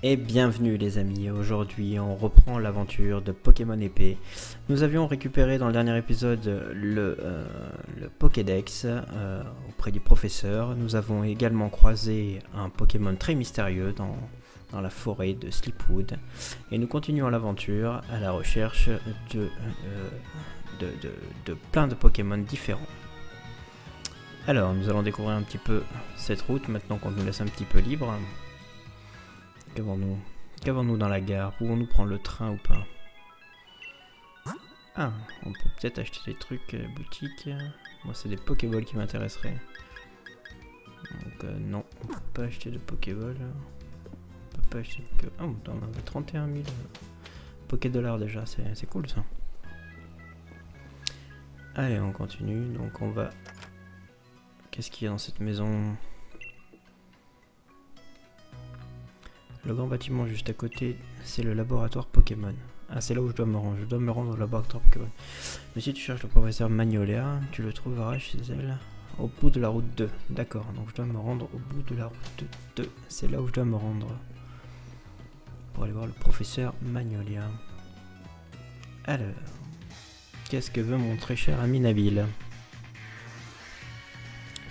Et bienvenue les amis, aujourd'hui on reprend l'aventure de Pokémon épée. Nous avions récupéré dans le dernier épisode le Pokédex auprès du professeur. Nous avons également croisé un Pokémon très mystérieux dans la forêt de Sleepwood. Et nous continuons l'aventure à la recherche de plein de Pokémon différents. Alors nous allons découvrir un petit peu cette route maintenant qu'on nous laisse un petit peu libre. Qu'avons-nous dans la gare? Pouvons-nous prendre le train ou pas? Ah, on peut peut-être acheter des trucs à la boutique. Moi, c'est des Pokéballs qui m'intéresseraient. Donc, non, on peut pas acheter de Pokéballs. On peut pas acheter de Pokéballs. Oh, on a 31 000 Pokédollars déjà, c'est cool ça. Allez, on continue. Donc, on va. Qu'est-ce qu'il y a dans cette maison? Le grand bâtiment juste à côté, c'est le laboratoire Pokémon. Ah, c'est là où je dois me rendre. Je dois me rendre au laboratoire Pokémon. Mais si tu cherches le professeur Magnolia, tu le trouveras chez elle au bout de la route 2. D'accord, donc je dois me rendre au bout de la route 2. C'est là où je dois me rendre. Pour aller voir le professeur Magnolia. Alors, qu'est-ce que veut mon très cher ami Nabil?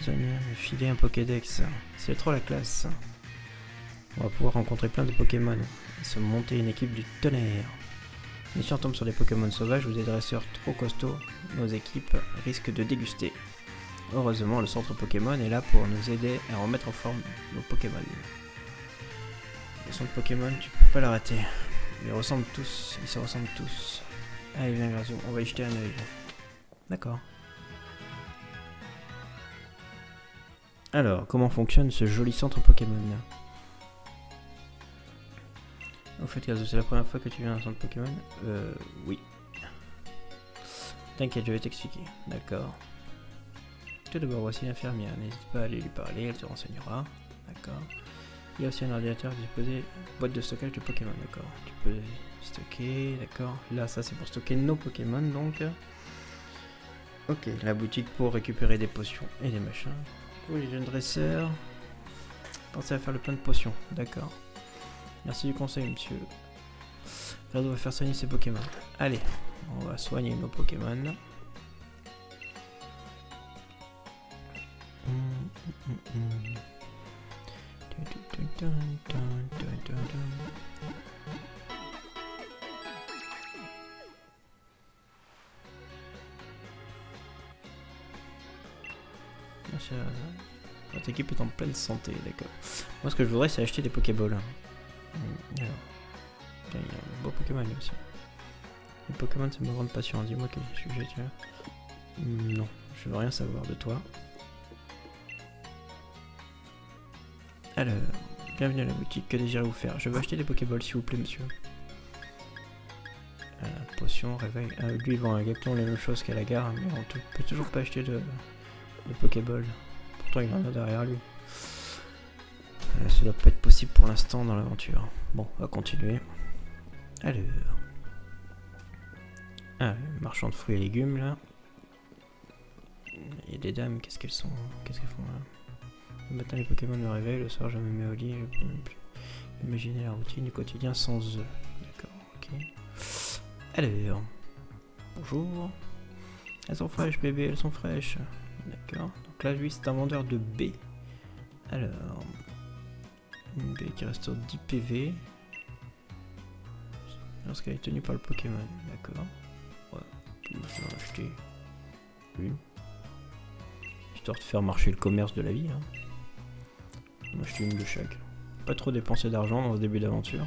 Sonia, me filer un Pokédex. C'est trop la classe. On va pouvoir rencontrer plein de Pokémon et se monter une équipe du tonnerre. Mais si on tombe sur des Pokémon sauvages ou des dresseurs trop costauds, nos équipes risquent de déguster. Heureusement, le centre Pokémon est là pour nous aider à remettre en forme nos Pokémon. Le centre Pokémon, tu peux pas l'arrêter. Ils se ressemblent tous. Allez, viens Grazio, on va y jeter un œil. D'accord. Alors, comment fonctionne ce joli centre Pokémon là? Au fait, Grazio, c'est la première fois que tu viens à un centre Pokémon? Oui. T'inquiète, je vais t'expliquer. D'accord. Tout d'abord, voici l'infirmière. N'hésite pas à aller lui parler, elle te renseignera. D'accord. Il y a aussi un ordinateur disposé, boîte de stockage de Pokémon. D'accord. Tu peux stocker, d'accord. Là, ça c'est pour stocker nos Pokémon, donc. Ok, la boutique pour récupérer des potions et des machins. Pour les jeunes dresseurs, pensez à faire le plein de potions. D'accord. Merci du conseil, monsieur. Là, on va faire soigner ses Pokémon. Allez, on va soigner nos Pokémon. Votre équipe est en pleine santé, d'accord. Moi, ce que je voudrais, c'est acheter des Pokéballs. Alors, il y a un beau Pokémon là aussi. Les Pokémon, c'est ma grande passion. Dis-moi quel sujet tu as. Non, je veux rien savoir de toi. Alors, bienvenue à la boutique. Que désirez-vous faire? Je veux acheter des Pokéballs, s'il vous plaît, monsieur. Potion, réveil. Lui, il vend exactement les mêmes choses qu'à la gare, mais on peut toujours pas acheter de Pokéball. Pourtant, il en a derrière lui. Ça doit pas être possible pour l'instant dans l'aventure. Bon, on va continuer. Alors. Ah, marchand de fruits et légumes là. Il y a des dames, qu'est-ce qu'elles font là? Le matin les Pokémon me réveillent, le soir je me mets au lit, je peux même plus imaginer la routine du quotidien sans eux. D'accord, ok. Alors. Bonjour. Elles sont fraîches bébé, elles sont fraîches. D'accord. Donc là lui c'est un vendeur de baies. Alors. Une baie qui restaure 10 PV. Lorsqu'elle est tenue par le Pokémon. D'accord. Ouais. Je vais en acheter une. Histoire de faire marcher le commerce de la vie. Hein. On va acheter une de chaque. Pas trop dépenser d'argent dans ce début d'aventure.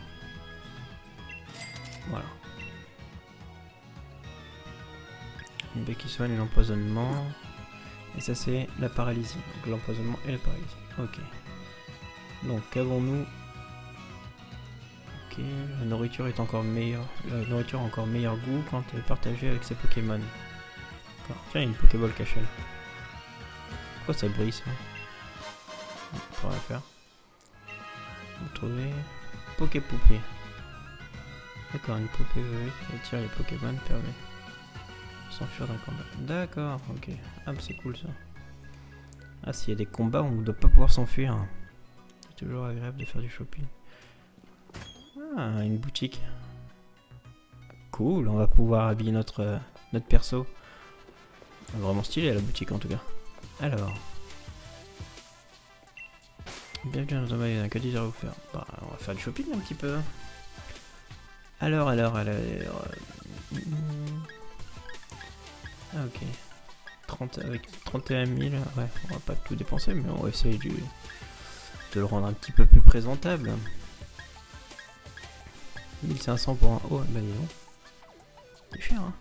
Voilà. Une baie qui soigne l'empoisonnement. Et ça c'est la paralysie. Donc l'empoisonnement et la paralysie. Ok. Donc qu'avons-nous? Ok, la nourriture est encore meilleure. La nourriture a encore meilleur goût quand elle est partagée avec ses Pokémon. D'accord. Tiens, il y a une Pokéball cachée là. Pourquoi ça brille ça? On pourra la faire. Vous trouvez Poképoupée. D'accord, une poupée qui attire les Pokémon permet de s'enfuir d'un combat. D'accord, ok. Ah, c'est cool ça. Ah, s'il y a des combats, on ne doit pas pouvoir s'enfuir. C'est toujours agréable de faire du shopping. Ah, une boutique. Cool, on va pouvoir habiller notre perso. Vraiment stylé la boutique en tout cas. Alors. Bienvenue dans un magasin, il n'y a que 10 heures à vous faire. Bah, on va faire du shopping un petit peu. Alors. Ah ok. 30, avec 31 000, ouais, on va pas tout dépenser, mais on va essayer de le rendre un petit peu plus présentable. 1500 pour un haut, bah dis donc. C'est cher, hein.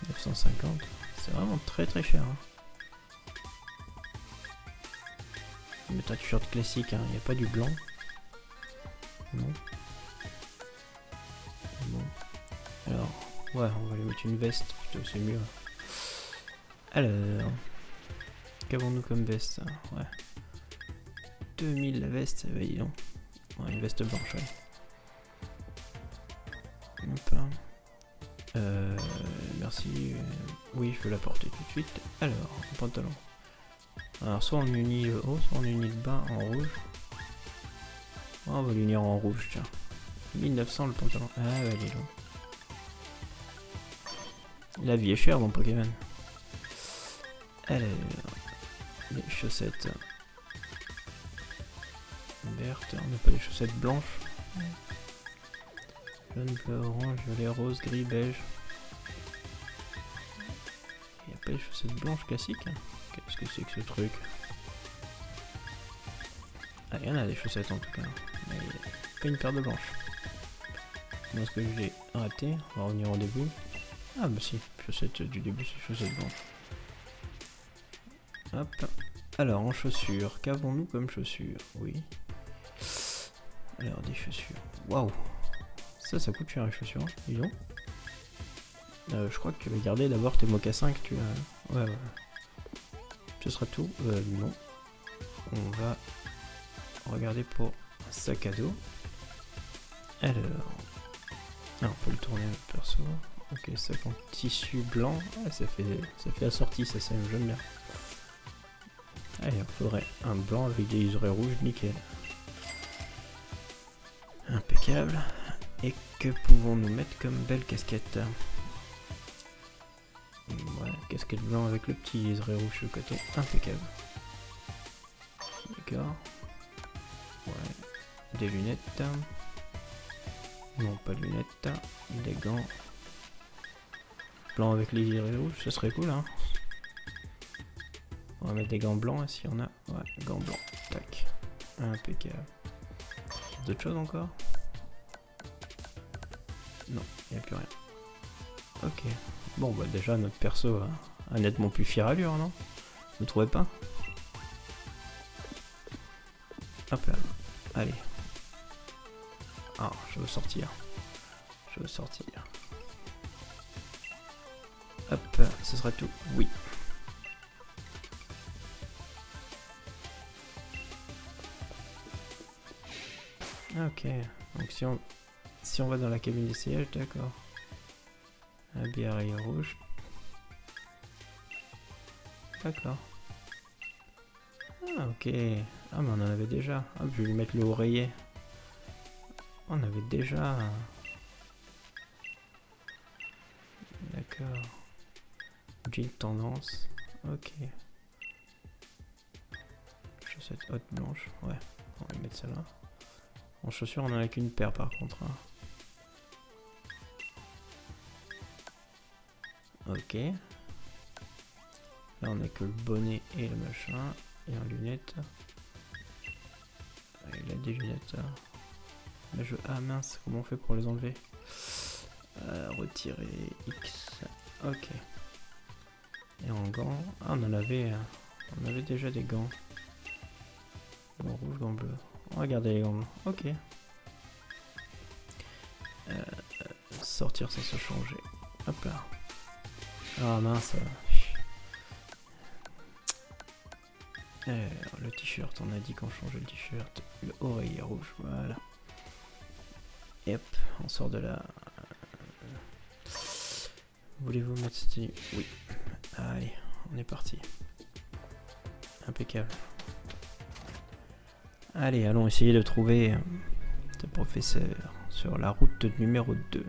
950, c'est vraiment très très cher. Hein. Je vais mettre un t-shirt classique, hein. Il n'y a pas du blanc. Non. Bon. Alors, ouais, on va lui mettre une veste, plutôt, c'est mieux. Alors, qu'avons-nous comme veste? Ouais. 2000 la veste, bah dis donc. Ouais, une veste blanche, ouais. Merci. Oui, je vais la porter tout de suite. Alors, un pantalon. Alors, soit on unit le haut, soit on unit le bas en rouge. Oh, on va l'unir en rouge, tiens. 1900 le pantalon. Ah, ouais, dis donc. La vie est chère dans Pokémon. Alors, les chaussettes vertes, on n'a pas des chaussettes blanches. Jaune, bleu, orange, violet, rose, gris, beige. Il n'y a pas des chaussettes blanches classiques. Qu'est-ce que c'est que ce truc? Ah, il y en a des chaussettes en tout cas. Mais pas une paire de blanches. Comment est-ce que je l'ai raté? On va revenir au début. Ah bah si, chaussettes du début, c'est chaussettes blanches. Hop. Alors en chaussures, qu'avons-nous comme chaussures? Oui. Alors des chaussures. Waouh! Ça coûte cher les chaussures, hein. Dis donc. Je crois que tu vas garder d'abord tes mocassins que tu as. Ouais. Ce sera tout. Non. On va regarder pour un sac à dos. Alors. Ah, on peut le tourner le perso. Ok, sac en tissu blanc. Ah, ça fait assorti, ça j'aime bien. Allez, il faudrait un blanc avec des liserés rouges, nickel. Impeccable. Et que pouvons-nous mettre comme belle casquette? Ouais, casquette blanc avec le petit liseré rouge sur le côté, impeccable. D'accord. Ouais. Des lunettes. Non, pas de lunettes. Des gants. Blanc avec les liserés rouges, ça serait cool, hein. On va mettre des gants blancs s'il y en a. Ouais, gants blancs. Tac. Impeccable. D'autres choses encore? Non, il n'y a plus rien. Ok. Bon, bah déjà, notre perso a nettement plus fière allure, non? Vous trouvez pas? Hop là. Allez. Ah, je veux sortir. Je veux sortir. Hop, ce sera tout. Oui. Ok. Donc si on va dans la cabine d'essayage, d'accord. Habillé rouge. D'accord. Ah ok. Ah mais on en avait déjà. Ah, je vais lui mettre le oreiller. On avait déjà. D'accord. Jean tendance. Ok. Chaussettes haute blanche. Ouais. On va mettre celle-là. En chaussures on en a qu'une paire par contre. Hein. Ok. Là on a que le bonnet et le machin. Et en lunettes. Il a des lunettes. Mais ah mince, comment on fait pour les enlever? Retirer X. Ok. Et en gants. Ah on avait déjà des gants. Gants rouge, gants bleus. On va garder les gants blancs. Ok. Sortir sans se changer. Hop là. Ah mince. Le t-shirt, on a dit qu'on changeait le t-shirt. Le oreiller rouge, voilà. Et hop, on sort de là. Voulez-vous mettre cette tenue? Oui. Allez, on est parti. Impeccable. Allez, allons essayer de trouver C'est professeur sur la route numéro 2.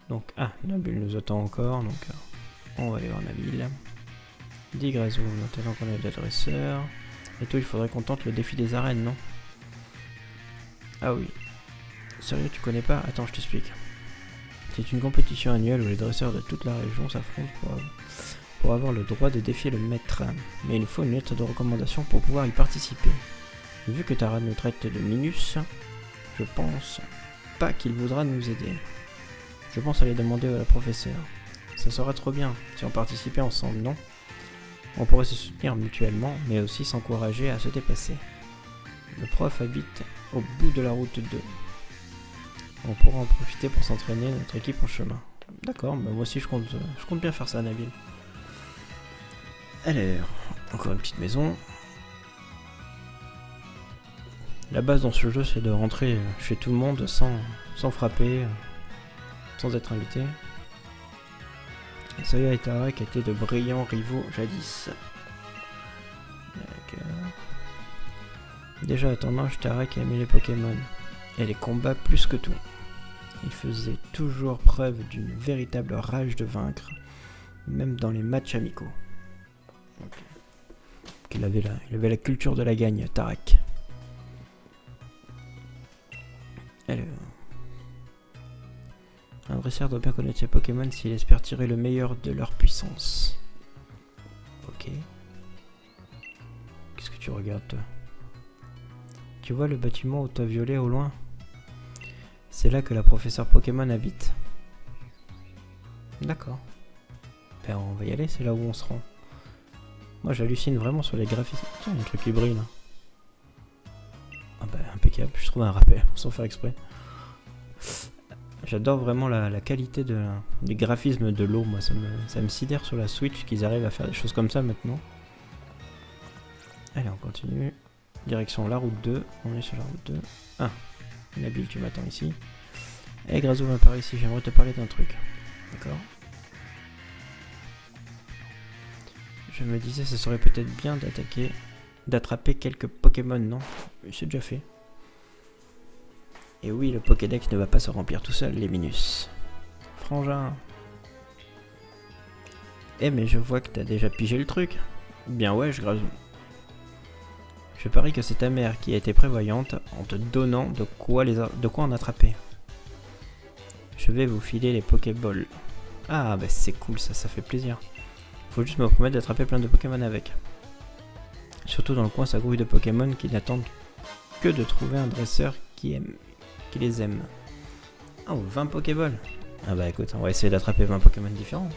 Donc, Nabil nous attend encore, donc on va aller voir Nabil. Dis Grazou, maintenant qu'on est l'adresseur. Et toi, il faudrait qu'on tente le défi des arènes, non? Ah oui. Sérieux, tu connais pas? Attends, je t'explique. C'est une compétition annuelle où les dresseurs de toute la région s'affrontent pour avoir le droit de défier le maître. Mais il faut une lettre de recommandation pour pouvoir y participer. Vu que Tara nous traite de Minus, je pense pas qu'il voudra nous aider. Je pense aller demander à la professeure. Ça serait trop bien si on participait ensemble, non? On pourrait se soutenir mutuellement, mais aussi s'encourager à se dépasser. Le prof habite au bout de la route 2. On pourra en profiter pour s'entraîner notre équipe en chemin. D'accord, bah moi aussi je compte bien faire ça, Nabil. Alors, encore une petite maison. La base dans ce jeu, c'est de rentrer chez tout le monde sans frapper, sans être invité. Soya et Tarek étaient de brillants rivaux jadis. Déjà à ton âge, Tarek aimait les Pokémon et les combats plus que tout. Il faisait toujours preuve d'une véritable rage de vaincre, même dans les matchs amicaux. Okay. Il avait la culture de la gagne, Tarek. Alors, un dresseur doit bien connaître ses Pokémon s'il espère tirer le meilleur de leur puissance. Ok. Qu'est-ce que tu regardes, toi? Tu vois le bâtiment au toit violet au loin? C'est là que la professeure Pokémon habite. D'accord. Ben on va y aller, c'est là où on se rend. Moi j'hallucine vraiment sur les graphismes. Tiens, il y a un truc qui brille là. Ah bah impeccable, je trouve un rappel, sans faire exprès. J'adore vraiment la qualité des graphismes de l'eau, moi ça me sidère sur la Switch qu'ils arrivent à faire des choses comme ça maintenant. Allez, on continue. Direction la route 2, on est sur la route 2. Ah, Nabil, tu m'attends ici. Eh Grazou, viens par ici, j'aimerais te parler d'un truc. D'accord. Je me disais, ce serait peut-être bien d'attraper quelques Pokémon, non? C'est déjà fait. Et oui, le Pokédex ne va pas se remplir tout seul, les Minus. Frangin. Eh mais je vois que t'as déjà pigé le truc. Bien ouais, je Grazou. Je parie que c'est ta mère qui a été prévoyante en te donnant de quoi en attraper. Je vais vous filer les Pokéballs. Ah bah c'est cool, ça fait plaisir. Faut juste me promettre d'attraper plein de Pokémon avec. Surtout dans le coin, ça grouille de Pokémon qui n'attendent que de trouver un dresseur qui les aime. Oh, 20 Pokéballs. Ah bah écoute, on va essayer d'attraper 20 Pokémon différents.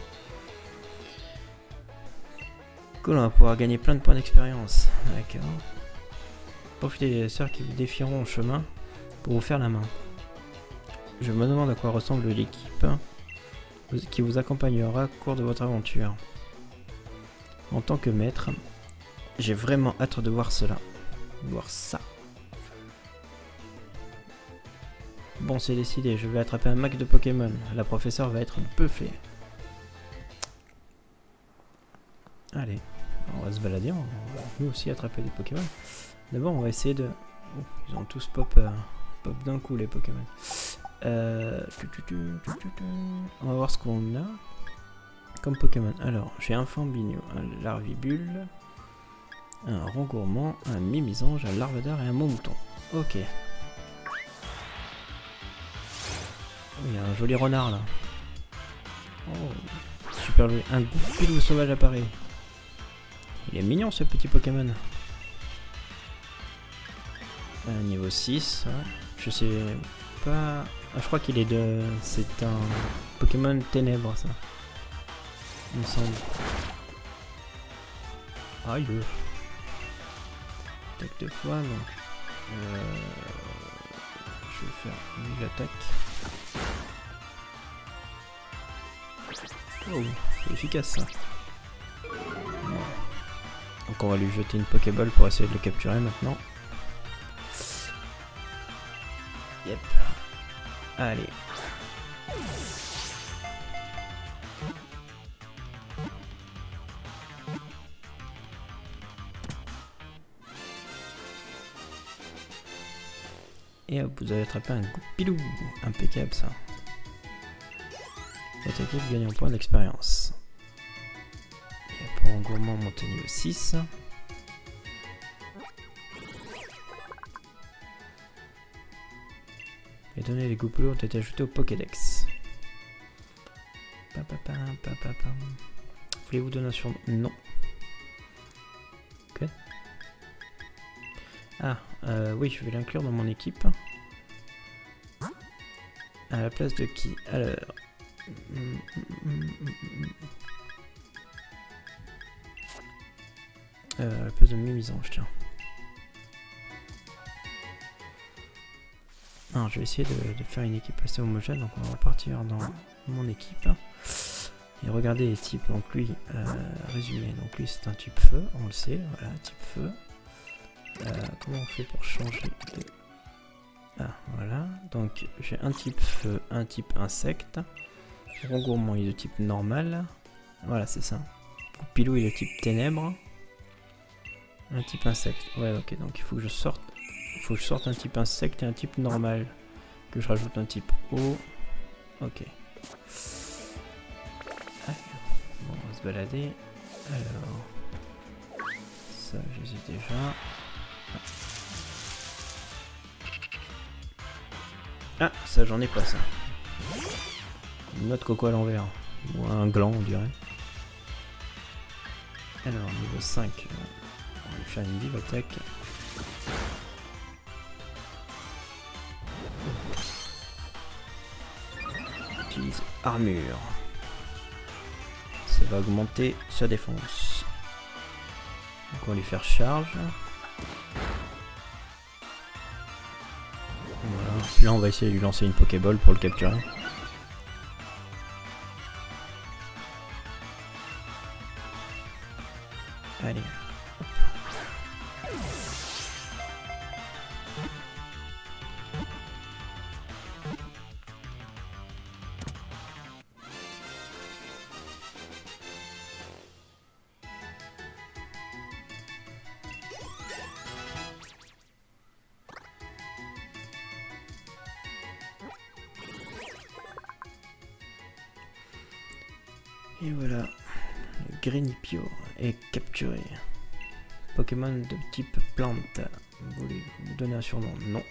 Cool, on va pouvoir gagner plein de points d'expérience. D'accord. Profitez des dresseurs qui vous défieront en chemin pour vous faire la main. Je me demande à quoi ressemble l'équipe qui vous accompagnera au cours de votre aventure. En tant que maître, j'ai vraiment hâte de voir cela. Voir ça. Bon, c'est décidé, je vais attraper un max de Pokémon. La professeure va être buffée. Allez, on va se balader, on va nous aussi attraper des Pokémon. D'abord, on va essayer de... Oh, ils ont tous pop d'un coup, les Pokémon. On va voir ce qu'on a comme Pokémon. Alors, j'ai un Fambinio, un Larvibule, un Rongourmand, un Mimisange, un Larvador et un Montmouton. Ok. Il y a un joli renard là. Oh, super joli. Un Goupilou sauvage apparaît. Il est mignon ce petit Pokémon. Niveau 6. Ouais. Je sais pas. Ah, je crois qu'il est de. C'est un Pokémon ténèbres ça. Il me semble. Ah, il veut. Attaque de fois, non. Je vais faire une attaque. Oh, c'est efficace ça. Donc on va lui jeter une Pokéball pour essayer de le capturer maintenant. Yep. Allez. Et hop, vous avez attrapé un Goupilou. Impeccable ça. Votre équipe gagne un point d'expérience. Et pour un gourmand monté niveau 6. Les données des Goupilous ont été ajoutées au Pokédex. Voulez-vous donner un surnom? Non. Ok. Ah, oui, je vais l'inclure dans mon équipe. À la place de qui? Alors... à la place de Mimisange, tiens. Alors, je vais essayer de faire une équipe assez homogène, donc on va repartir dans mon équipe. Et regardez les types, donc lui, résumé, donc lui c'est un type feu, on le sait, voilà, type feu. Comment on fait pour changer de... Ah, voilà, donc j'ai un type feu, un type insecte. Rongourmand il est de type normal, voilà c'est ça. Goupilou il est de type ténèbres. Un type insecte, ouais ok, donc il faut que je sorte. Il faut que je sorte un type insecte et un type normal. Que je rajoute un type eau. Ok. Allez, bon, on va se balader. Alors. Ça, je sais déjà. Ah, ça, j'en ai pas ça. Une noix de coco à l'envers. Ou un gland, on dirait. Alors, niveau 5. On va faire une bibliothèque. Utilise armure. Ça va augmenter sa défense. Donc on va lui faire charge. Voilà. Là on va essayer de lui lancer une Pokéball pour le capturer. Allez. Et voilà, le Greenipio est capturé. Pokémon de type plante. Voulez-vous donner un surnom? Non.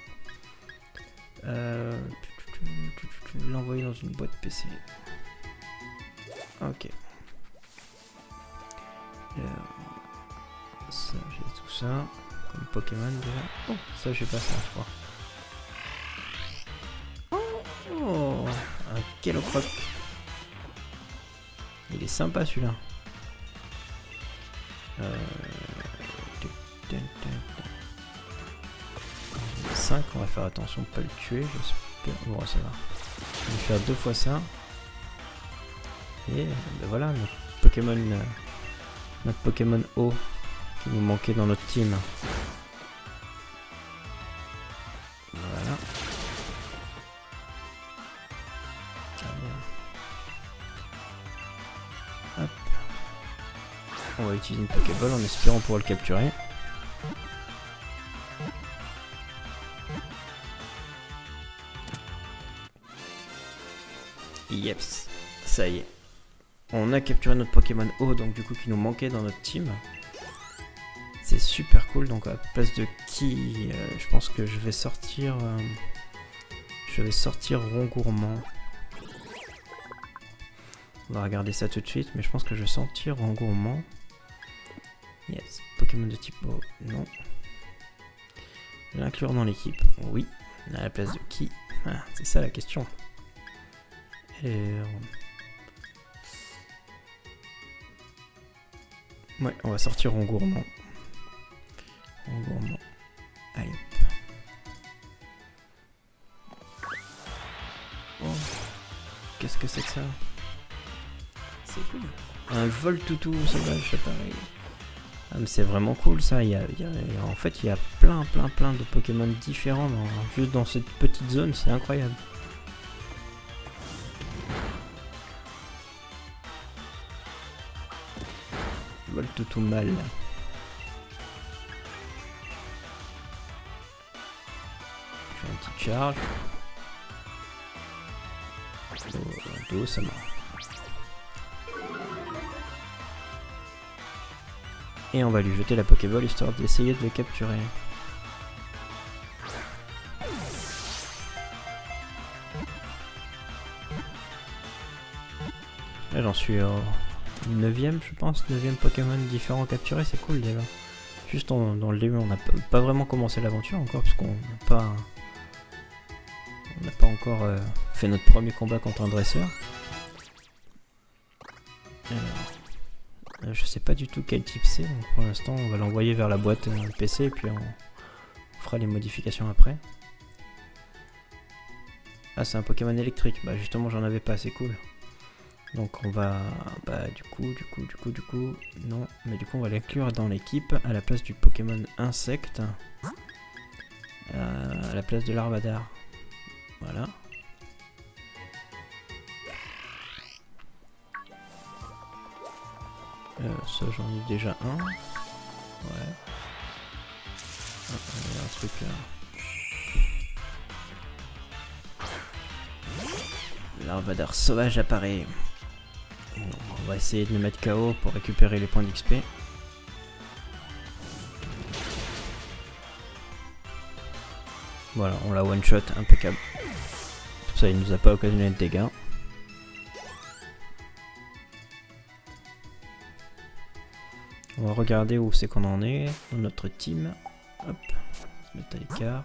L'envoyer dans une boîte PC. Ok. Alors, ça, j'ai tout ça. Comme Pokémon déjà. Oh, ça, j'ai pas ça, je crois. Oh, un Kellocroc. Il est sympa celui-là. 5, on va faire attention de pas le tuer, j'espère. Bon, ça va. On va faire 2 fois ça. Et ben voilà, notre Pokémon O qui nous manquait dans notre team. Voilà. Hop. On va utiliser une Pokéball en espérant pouvoir le capturer. Yeps, ça y est. On a capturé notre Pokémon O, donc du coup qui nous manquait dans notre team. C'est super cool, donc à la place de qui je pense que je vais sortir... Rongourmand. On va regarder ça tout de suite, mais je pense que je vais sortir Rongourmand. Yes, Pokémon de type O, non. L'inclure dans l'équipe, oui. À la place de qui? Ah, c'est ça la question. Alors... Ouais, on va sortir Rongourmand. Rongourmand. Allez hop. Oh. Qu'est-ce que c'est que ça? C'est cool. Un Voltoutou sauvage, c'est pareil. Ah, mais c'est vraiment cool ça. En fait, il y a plein de Pokémon différents juste dans cette petite zone. C'est incroyable. Voltoutou mal. Je fais un petit charge. Doucement. Et on va lui jeter la Pokéball histoire d'essayer de le capturer. Là j'en suis au 9ème je pense, 9ème Pokémon différent capturé, c'est cool déjà. Juste dans le début on n'a pas vraiment commencé l'aventure encore parce qu'on n'a pas encore fait notre premier combat contre un dresseur. Alors, je sais pas du tout quel type c'est, donc pour l'instant on va l'envoyer vers la boîte PC et puis on fera les modifications après. Ah c'est un Pokémon électrique, bah justement j'en avais pas, c'est cool. Donc on va, bah du coup, non, mais du coup on va l'inclure dans l'équipe à la place du Pokémon insecte, à la place de Larvadar. Voilà. Ça j'en ai déjà un. Ouais. Ah, il y a un truc là. Larvadar sauvage apparaît. On va essayer de le mettre KO pour récupérer les points d'XP. Voilà, on l'a one shot, impeccable. Tout ça, il nous a pas occasionné de dégâts. On va regarder où c'est qu'on en est dans notre team. Hop, on se met à l'écart.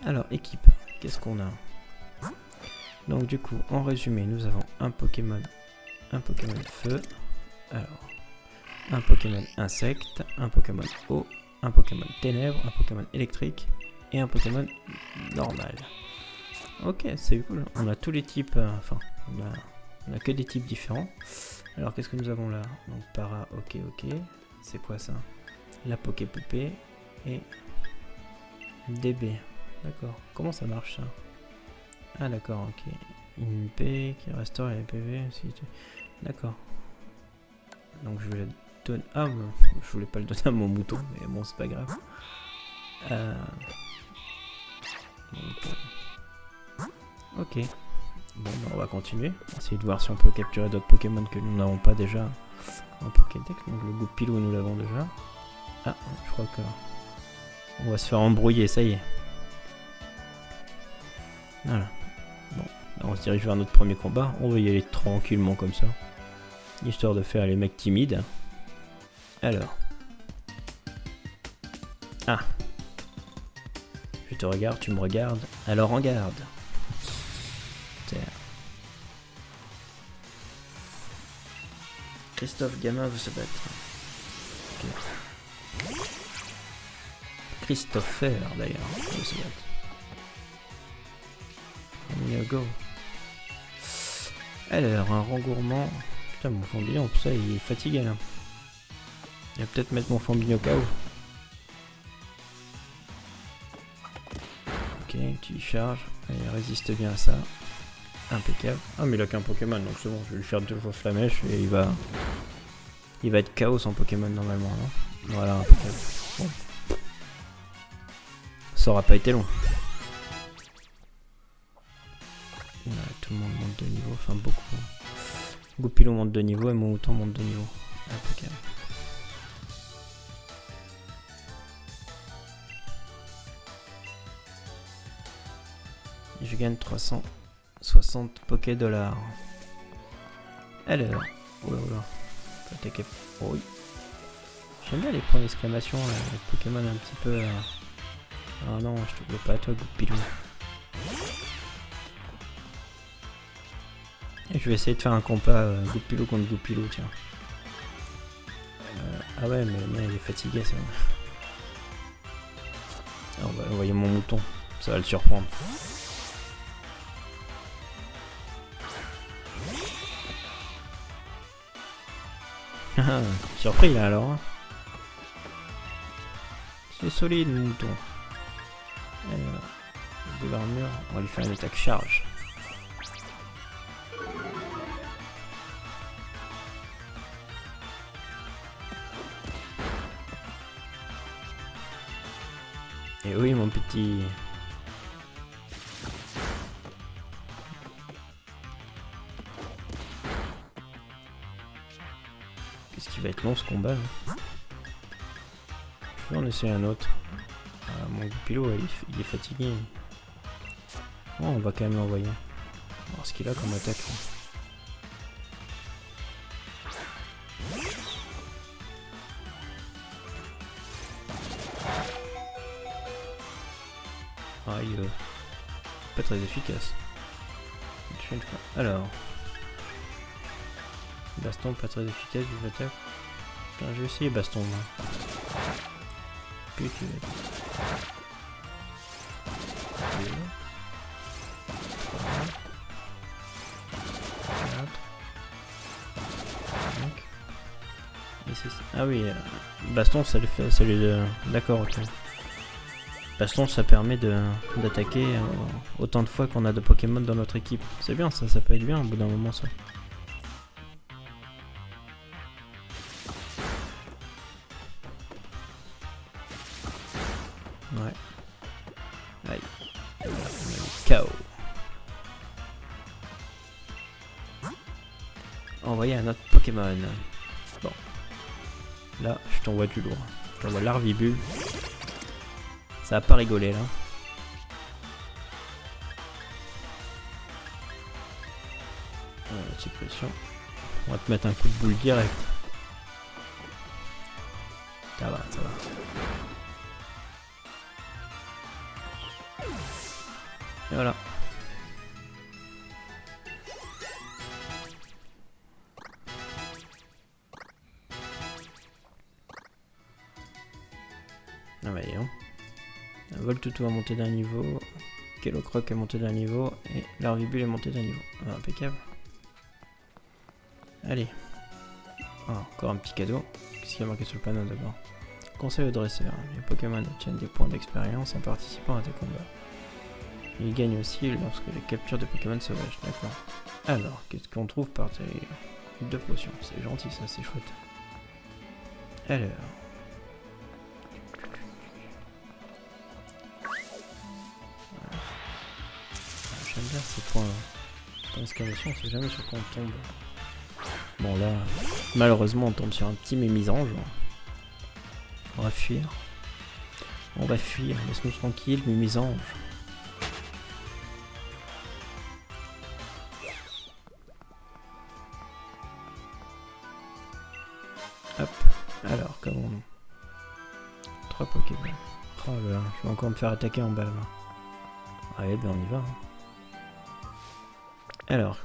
Alors, équipe, qu'est-ce qu'on a? Donc du coup, en résumé, nous avons un Pokémon feu, alors un Pokémon insecte, un Pokémon eau, un Pokémon ténèbres, un Pokémon électrique et un Pokémon normal. Ok, c'est cool, on a tous les types, enfin, on a que des types différents. Alors qu'est-ce que nous avons là? Donc para, ok, c'est quoi ça? La Poképoupée et DB, d'accord, comment ça marche ça? Ah d'accord, ok. Une paix qui restaure les PV. D'accord. Donc je vais la donner... Ah, je voulais pas le donner à mon mouton, mais bon, c'est pas grave. Ok. Bon, bah, on va continuer. Essayer de voir si on peut capturer d'autres Pokémon que nous n'avons pas déjà en Pokédex. Donc le Goupilou, nous l'avons déjà. Ah, je crois que... on va se faire embrouiller, ça y est. Voilà. Bon, on se dirige vers notre premier combat. On va y aller tranquillement comme ça. Histoire de faire les mecs timides. Alors. Ah. Je te regarde, tu me regardes. Alors en garde. Terre. Christophe Gamin veut se battre. Okay. Christopher d'ailleurs veut se battre. Go. Alors, un rengourement. Putain, mon Fambignon, tout ça, il est fatigué là. Il va peut-être mettre mon Fambignon au KO. Ok, tu charges. Il résiste bien à ça. Impeccable. Ah, mais il a qu'un Pokémon, donc c'est bon, je vais lui faire 2 fois Flamèche et il va être KO sans Pokémon normalement, non? Voilà, impeccable. Bon. Ça aura pas été long. Tout le monde monte de niveau, enfin beaucoup. Goupilou monte de niveau et mon mouton monte de niveau. Impeccable. Je gagne 360 Poké dollars. Alors, oula, oui. J'aime bien les points d'exclamation, les Pokémon un petit peu. Ah non, je te veux pas à toi, Goupilou. Et je vais essayer de faire un combat Goupilou contre Goupilou, tiens. Ah ouais, mais il est fatigué, ça. On va envoyer mon mouton, ça va le surprendre. Surpris là alors. Hein. C'est solide, mon mouton. De l'armure, on va lui faire une attaque charge. Et oui, mon petit... va être long ce combat. Là. Je vais en essayer un autre. Ah, mon Goupilou, il est fatigué. Oh, on va quand même l'envoyer. voir ce qu'il a comme attaque. Ah, il est pas très efficace. Alors, baston pas très efficace du attaque. Je vais essayer baston là. Puis tu vas ah oui, baston ça lui fait, ça lui d'accord, ok. Baston ça permet d'attaquer autant de fois qu'on a de Pokémon dans notre équipe. C'est bien ça, ça peut être bien au bout d'un moment ça. Ouais. Aïe. KO. Envoyer un autre Pokémon. Bon. Là, je t'envoie du lourd. Je t'envoie l'Arvibule. Ça va pas rigoler là. Suppression. On va te mettre un coup de boule direct. Ça va, ça va. Et voilà. Ah bah non. Voltoutou a monté d'un niveau, Kellocroc est monté d'un niveau, et l'Arvibule est monté d'un niveau. Ah, impeccable. Allez. Ah, encore un petit cadeau. Qu'est-ce qu'il y a marqué sur le panneau d'abord? Conseil au dresseur. Les Pokémon obtiennent des points d'expérience en participant à tes combats. Ils gagnent aussi lorsque les captures de Pokémon sauvages. D'accord. Alors, qu'est-ce qu'on trouve par tes deux potions? C'est gentil ça, c'est chouette. Alors... J'aime bien ces points d'exclamation, on sait jamais sur quoi on tombe. Bon là, malheureusement on tombe sur un petit mémisange. On va fuir. On va fuir, laisse-nous tranquille, mémisange. Hop, alors comment on... 3 Pokémon. Oh là là, je vais encore me faire attaquer en balle là. Allez, ben on y va. Hein. Alors,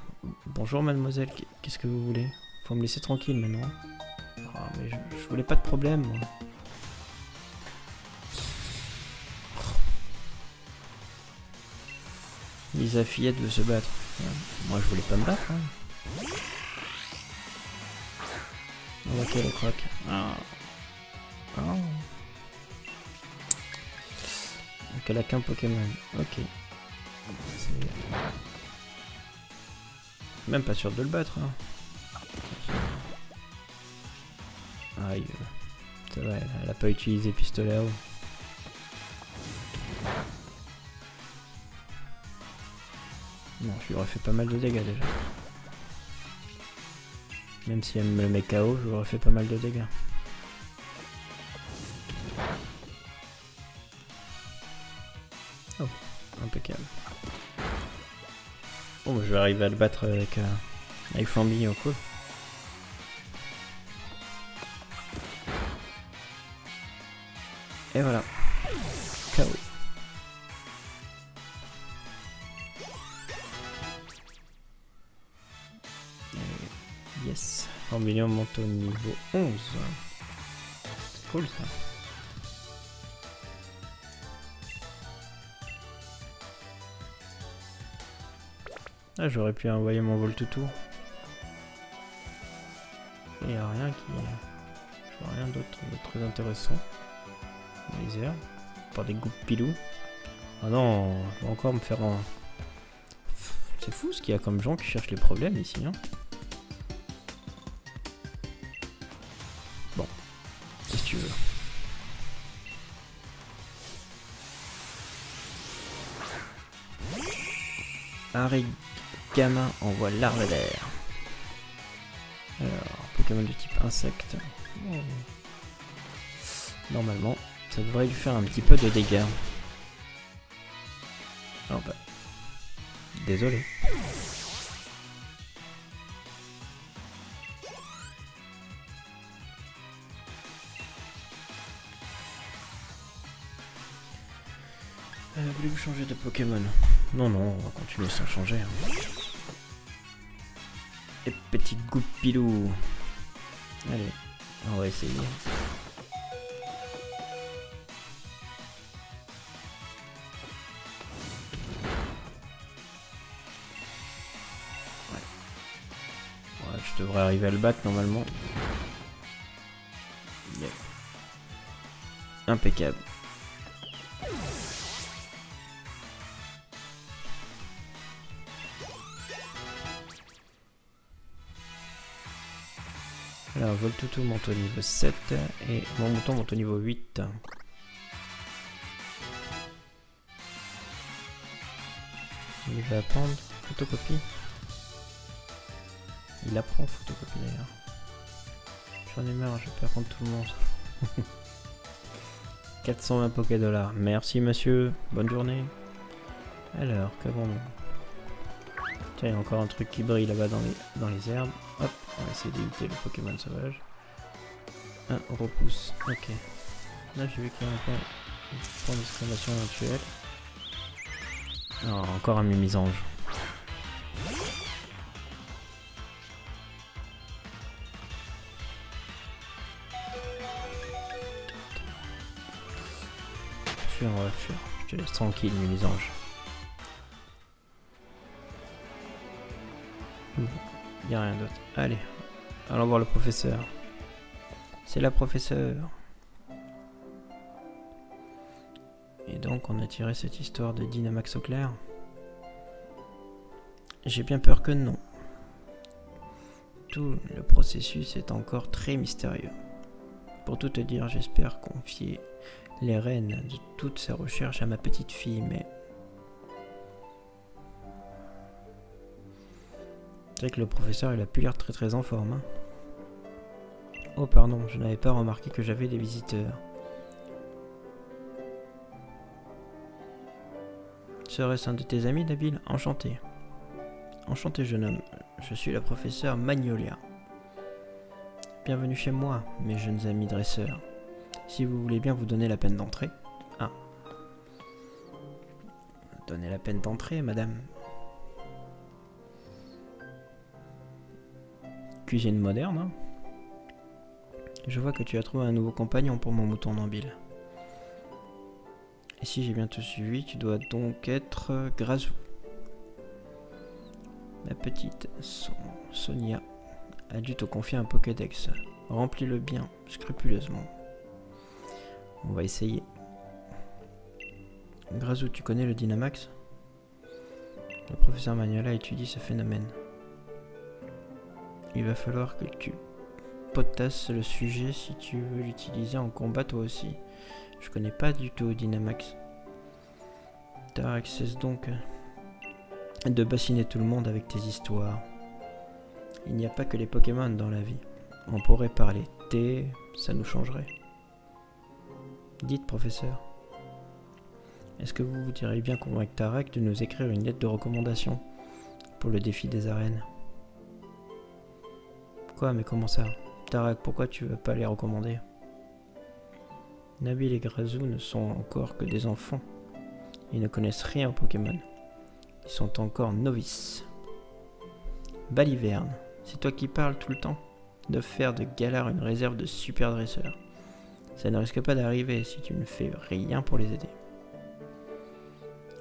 bonjour mademoiselle, qu'est-ce que vous voulez? Faut me laisser tranquille maintenant. Oh, mais je voulais pas de problème, moi. Lisa Fillette veut se battre. Ouais. Moi je voulais pas me battre. Hein. On va qu'elle croque. Ah. Oh. Donc elle a qu'un Pokémon. Ok. Même pas sûr de le battre. Hein. Aïe. Ça va, elle a pas utilisé pistolet à eau. Non, je lui aurais fait pas mal de dégâts déjà. Même si elle me met KO, je lui aurais fait pas mal de dégâts. Oh, impeccable. Bon, je vais arriver à le battre avec Flamby au coup. Et voilà. KO. Yes. Flambion monte au niveau 11. C'est cool ça. Ah, j'aurais pu envoyer mon Voltoutou. Il n'y a rien qui... Je vois rien d'autre de très intéressant. Les airs. Par des Goupilou. Ah non, je vais encore me faire un... C'est fou ce qu'il y a comme gens qui cherchent les problèmes ici. Hein. Bon. Qu'est-ce que tu veux? Harry Gamin envoie l'arbre d'air. Alors, Pokémon Pokémon de type insecte. Oh. Normalement, ça devrait lui faire un petit peu de dégâts. Oh bah. Désolé. Voulez-vous changer de Pokémon? Non, non, on va continuer sans changer. Hein. Et petit goupilou. Allez, on va essayer. Ouais, je devrais arriver à le battre normalement. Yep. Impeccable. Alors, Voltoutou monte au niveau 7 et mon mouton monte au niveau 8. Il va apprendre photocopie. Il apprend photocopie d'ailleurs. J'en ai marre, je perds contre tout le monde. 420 Poké-Dollars. Merci monsieur, bonne journée. Alors, qu'avons-nous? Tiens, il y a encore un truc qui brille là-bas dans les herbes. Hop, on va essayer d'éviter le Pokémon sauvage. Un repousse, ok. Là, j'ai vu qu'il y a un point d'exclamation éventuel. Oh, encore un Mimisange. Fuir, on va fuir. Je te laisse tranquille, Mimisange. Il n'y a rien d'autre. Allez, allons voir le professeur. C'est la professeure. Et donc on a tiré cette histoire de Dynamax au clair. J'ai bien peur que non. Tout le processus est encore très mystérieux. Pour tout te dire, j'espère confier les rênes de toutes ces recherches à ma petite fille, mais... C'est vrai que le professeur, il a plus l'air très en forme. Hein. Oh pardon, je n'avais pas remarqué que j'avais des visiteurs. Serait-ce un de tes amis, Nabil? Enchanté. Enchanté, jeune homme. Je suis la professeure Magnolia. Bienvenue chez moi, mes jeunes amis dresseurs. Si vous voulez bien vous donner la peine d'entrer. Ah. Donnez la peine d'entrer, madame. Cuisine moderne, hein. Je vois que tu as trouvé un nouveau compagnon pour mon mouton Nabil. Et si j'ai bien tout suivi, tu dois donc être Grazou. La petite Sonia a dû te confier un Pokédex. Remplis-le bien, scrupuleusement. On va essayer. Grazou, tu connais le Dynamax? Le professeur Magnolia étudie ce phénomène. Il va falloir que tu potasses le sujet si tu veux l'utiliser en combat toi aussi. Je connais pas du tout Dynamax. Tarak, cesse donc de bassiner tout le monde avec tes histoires. Il n'y a pas que les Pokémon dans la vie. On pourrait parler thé, ça nous changerait. Dites, professeur, est-ce que vous diriez bien convaincre Tarak de nous écrire une lettre de recommandation pour le défi des arènes? Quoi, mais comment ça? Tarak, pourquoi tu veux pas les recommander? Nabil et Grazou ne sont encore que des enfants. Ils ne connaissent rien aux Pokémon. Ils sont encore novices. Baliverne, c'est toi qui parles tout le temps de faire de Galar une réserve de super dresseurs. Ça ne risque pas d'arriver si tu ne fais rien pour les aider.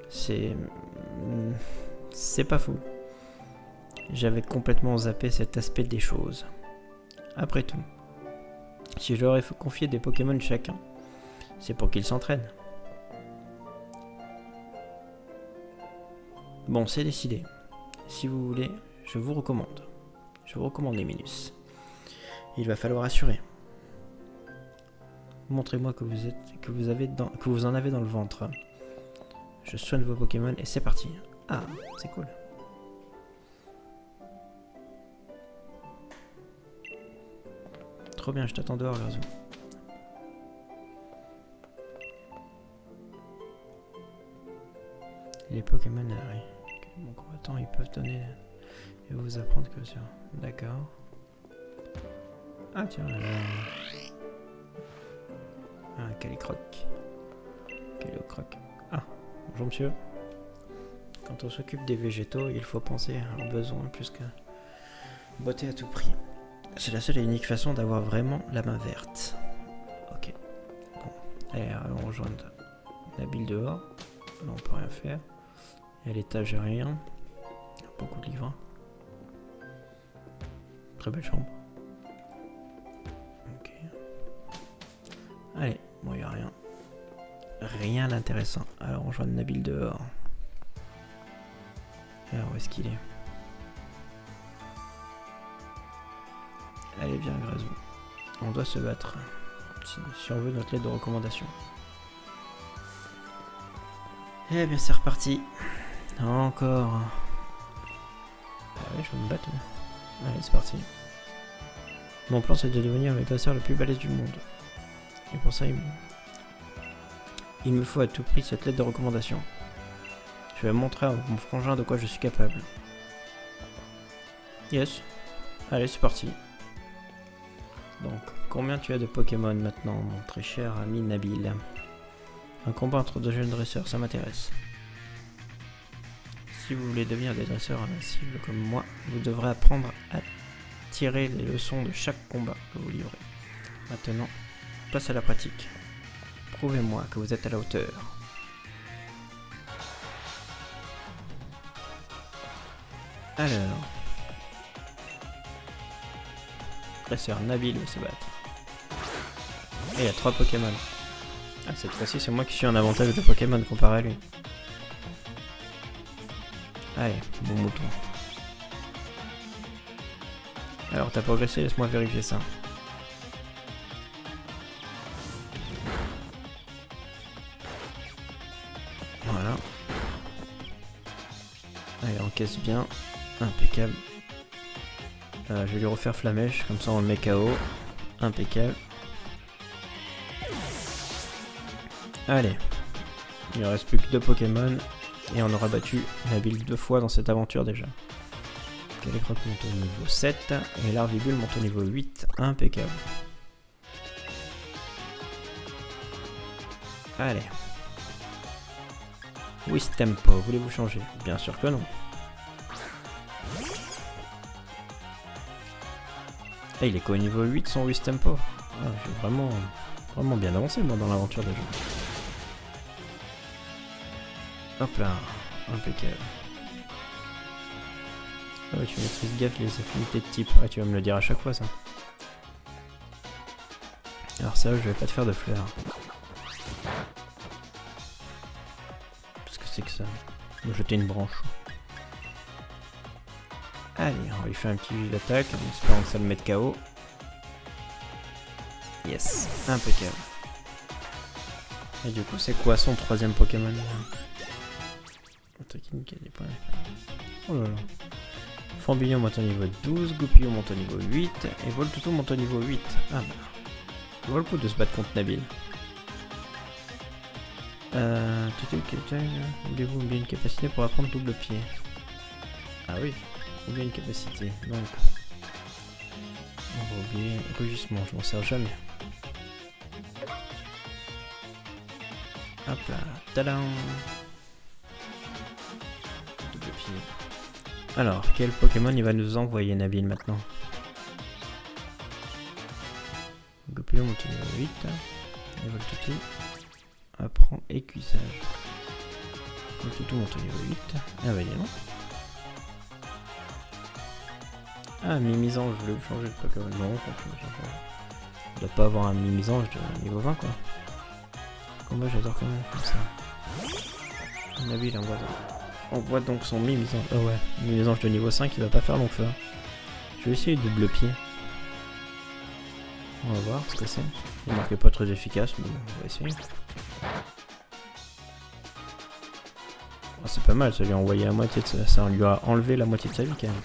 C'est pas fou. J'avais complètement zappé cet aspect des choses. Après tout, si je leur ai confié des Pokémon chacun, c'est pour qu'ils s'entraînent. Bon, c'est décidé. Si vous voulez, je vous recommande. Je vous recommande Minus. Il va falloir assurer. Montrez-moi que vous en avez dans le ventre. Je soigne vos Pokémon et c'est parti. Ah, c'est cool. Trop bien, je t'attends dehors, Grazou. Les Pokémon, mon combattant, ils peuvent donner et vous apprendre que ça. D'accord. Ah tiens, là. Ah, Calicroc. Calicroc. Ah, bonjour monsieur. Quand on s'occupe des végétaux, il faut penser à leurs besoins plus qu'à botter à tout prix. C'est la seule et unique façon d'avoir vraiment la main verte. Ok. Bon. Allez, allons rejoindre Nabil dehors. Là, on peut rien faire. Il y a l'étage rien. Il y a beaucoup de livres. Très belle chambre. Ok. Allez, bon, il n'y a rien. Rien d'intéressant. Alors, on rejoint Nabil dehors. Alors, où est-ce qu'il est? Allez, viens, Grazou. On doit se battre. Si on veut notre lettre de recommandation. Eh bien, c'est reparti. Encore. Ah oui, je vais me battre. Allez, c'est parti. Mon plan, c'est de devenir le dresseur le plus balèze du monde. Et pour ça, il me faut à tout prix cette lettre de recommandation. Je vais montrer à mon frangin de quoi je suis capable. Yes. Allez, c'est parti. Donc, combien tu as de Pokémon maintenant, mon très cher ami Nabil? Un combat entre deux jeunes dresseurs, ça m'intéresse. Si vous voulez devenir des dresseurs invincibles comme moi, vous devrez apprendre à tirer les leçons de chaque combat que vous livrez. Maintenant, place à la pratique. Prouvez-moi que vous êtes à la hauteur. Alors... Dresseur Nabil va se battre. Et il y a 3 Pokémon. Ah, cette fois-ci, c'est moi qui suis en avantage de Pokémon comparé à lui. Allez, bon mouton. Alors, t'as progressé, laisse-moi vérifier ça. Voilà. Allez, encaisse bien. Impeccable. Je vais lui refaire Flamèche, comme ça on le met KO. Impeccable. Allez. Il ne reste plus que 2 Pokémon. Et on aura battu Nabil 2 fois dans cette aventure déjà. Calicroc monte au niveau 7. Et Larvibule monte au niveau 8. Impeccable. Allez. Wistempo, voulez-vous changer? Bien sûr que non. Ah, il est qu'au niveau 8 son Wistempo. Ah, j'ai vraiment bien avancé moi dans l'aventure déjà. Hop là, impeccable. Ah ouais, tu maîtrises gaffe les affinités de type. Ah, tu vas me le dire à chaque fois ça. Alors ça, je vais pas te faire de fleurs. Qu'est-ce que c'est que ça? Me jeter une branche. Allez, on va lui faire un petit jus d'attaque en espérant que ça le mette KO. Yes, impeccable. Et du coup, c'est quoi son 3ème Pokémon? Oh là là. Fambillon monte au niveau 12, Goupillon monte au niveau 8, et Voltoutou monte au niveau 8. Ah bah. Ça vaut le coup de se battre contre Nabil. Voulez-vous oublier une capacité pour apprendre double pied? Ah oui, oublier une capacité. Donc, on va oublier rugissement, je m'en sers jamais. Hop là, tadam! Double pied. Alors, quel Pokémon il va nous envoyer Nabil maintenant? Goupillon monte au niveau 8. Et Voltoutou apprend écuissage. Voltoutou monte au niveau 8. Ah bah dis non. Ah, Mimisange, je voulais vous changer de Pokémon. Non, on doit pas avoir un Mimisange de niveau 20 quoi. Combat, j'adore quand même comme ça. Nabil on voit donc son Mimisange. Oh ouais, Mimisange de niveau 5, il va pas faire long feu. Je vais essayer de double pied. On va voir ce que c'est. Il marquait pas très efficace, mais on va essayer. Oh, c'est pas mal, ça lui a envoyé la moitié de ça. Ça lui a enlevé la moitié de sa vie quand même.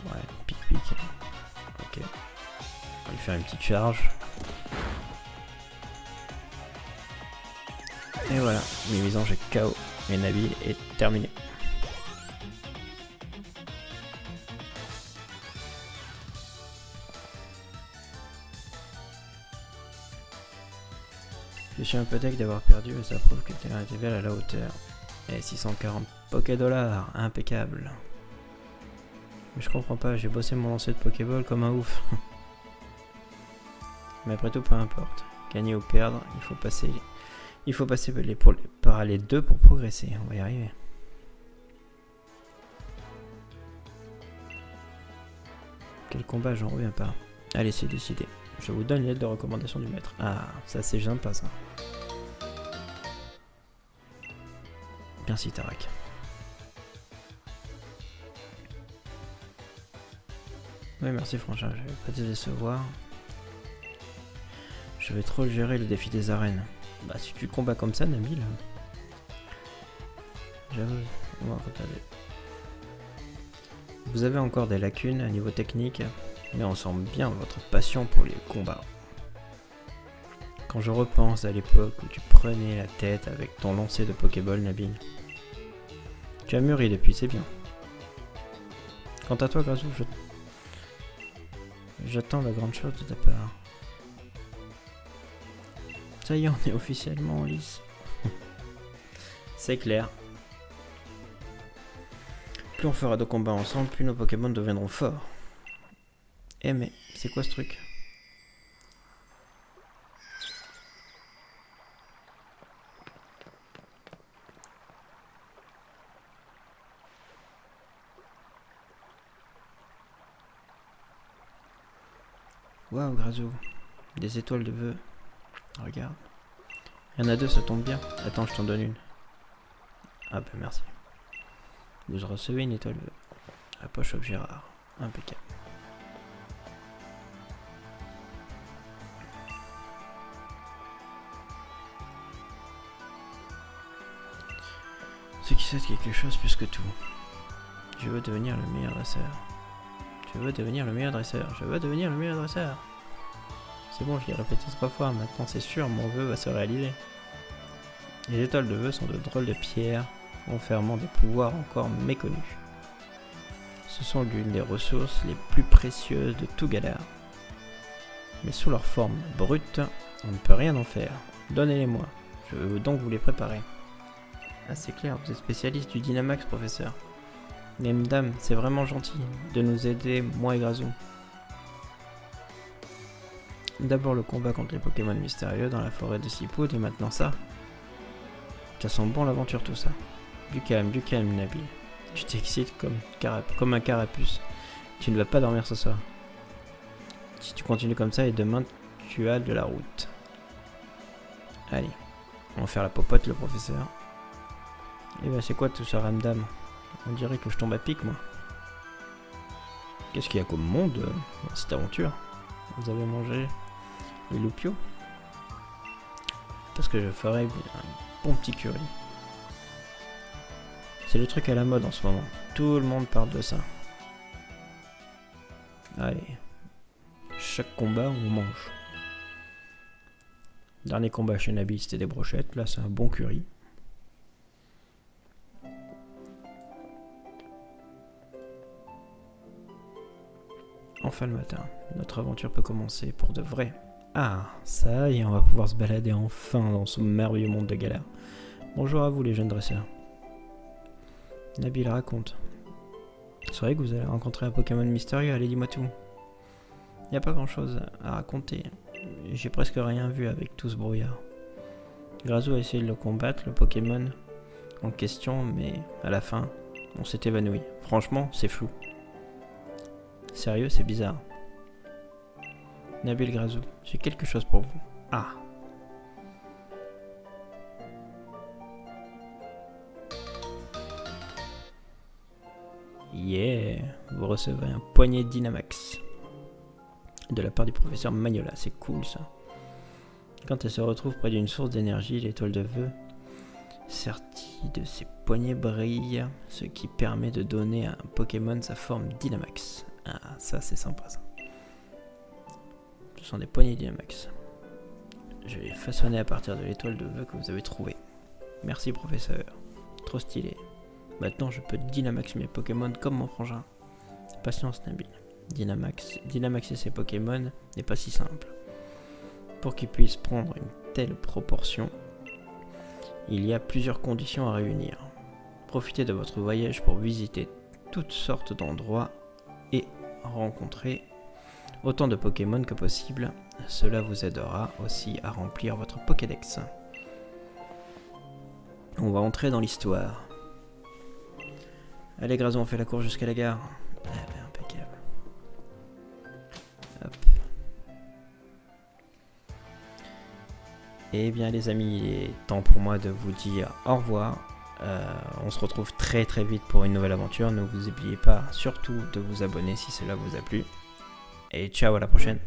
Ouais, pic. faire une petite charge. Et voilà, Mimisange est KO et Nabil est terminé. Je suis un peu deg d'avoir perdu, mais ça prouve que le terrain était bien à la hauteur. Et 640 Poké-dollars, impeccable. Mais je comprends pas, j'ai bossé mon lancer de Pokéball comme un ouf. Mais après tout, peu importe. Gagner ou perdre, il faut passer par les deux pour progresser. On va y arriver. Quel combat, j'en reviens pas. Allez, c'est décidé. Je vous donne l'aide de recommandation du maître. Ah, ça c'est sympa ça. Merci Tarak. Oui, merci Franchin, je vais pas te décevoir. Je vais trop gérer le défi des arènes. Bah si tu combats comme ça, Nabil. J'avoue, on va regarder. Vous avez encore des lacunes à niveau technique, mais on sent bien votre passion pour les combats. Quand je repense à l'époque où tu prenais la tête avec ton lancer de Pokéball, Nabil. Tu as mûri depuis, c'est bien. Quant à toi, Grazou, j'attends la grande chose de ta part. Ça y est, on est officiellement en lice. C'est clair. Plus on fera de combats ensemble, plus nos Pokémon deviendront forts. Eh mais, c'est quoi ce truc? Waouh, Grazou. Des étoiles de vœux. Regarde. Il y en a deux, ça tombe bien. Attends, je t'en donne une. Ah bah merci. Vous recevez une étoile de vœux. La poche objet rare. Impeccable. Ce qui c'est quelque chose plus que tout. Je veux devenir le meilleur dresseur. Je veux devenir le meilleur dresseur. Je veux devenir le meilleur dresseur. C'est bon, je l'ai répété 3 fois. Maintenant, c'est sûr, mon vœu va se réaliser. Les étoiles de vœux sont de drôles de pierres, enfermant des pouvoirs encore méconnus. Ce sont l'une des ressources les plus précieuses de tout Galar. Mais sous leur forme brute, on ne peut rien en faire. Donnez-les-moi. Je veux donc vous les préparer. Ah, c'est clair, vous êtes spécialiste du Dynamax, professeur. Mais madame, c'est vraiment gentil de nous aider, moi et Grazou. D'abord le combat contre les Pokémon mystérieux dans la forêt de Sipoud et maintenant ça. Ça sent bon l'aventure tout ça. Du calme, Nabil. Tu t'excites comme un carapuce. Tu ne vas pas dormir ce soir. Si tu continues comme ça et demain tu as de la route. Allez, on va faire la popote le professeur. Et ben c'est quoi tout ça ramdam? On dirait que je tombe à pic moi. Qu'est-ce qu'il y a comme monde dans cette aventure? Vous avez mangé les loupiaux? Parce que je ferai un bon petit curry. C'est le truc à la mode en ce moment. Tout le monde parle de ça. Allez. Chaque combat, on mange. Dernier combat chez Nabil, c'était des brochettes. Là, c'est un bon curry. Enfin le matin, notre aventure peut commencer pour de vrai. Ah, ça y est, on va pouvoir se balader enfin dans ce merveilleux monde de Galar. Bonjour à vous les jeunes dresseurs. Nabil raconte. C'est vrai que vous allez rencontrer un Pokémon mystérieux, allez dis-moi tout. Y a pas grand chose à raconter. J'ai presque rien vu avec tout ce brouillard. Grazou a essayé de le combattre, le Pokémon en question, mais à la fin, on s'est évanoui. Franchement, c'est flou. Sérieux, c'est bizarre. Nabil, Grazou, j'ai quelque chose pour vous. Ah. Yeah. Vous recevez un poignet de Dynamax. De la part du professeur Magnola, c'est cool ça. Quand elle se retrouve près d'une source d'énergie, l'étoile de vœux sertie de ses poignets brille, ce qui permet de donner à un Pokémon sa forme Dynamax. Ah, ça c'est sympa ça. Ce sont des poignées Dynamax. Je les ai façonnés à partir de l'étoile de vœux que vous avez trouvée. Merci professeur. Trop stylé. Maintenant je peux Dynamax mes Pokémon comme mon frangin. Patience Nabil. Dynamaxer ses Pokémon n'est pas si simple. Pour qu'ils puissent prendre une telle proportion, il y a plusieurs conditions à réunir. Profitez de votre voyage pour visiter toutes sortes d'endroits et rencontrer autant de Pokémon que possible. Cela vous aidera aussi à remplir votre Pokédex. On va entrer dans l'histoire. Allez Grazon, on fait la course jusqu'à la gare. Ah ben, impeccable. Hop. Et bien les amis, il est temps pour moi de vous dire au revoir. On se retrouve très très vite pour une nouvelle aventure. Ne vous oubliez pas surtout de vous abonner si cela vous a plu. Et ciao, à la prochaine.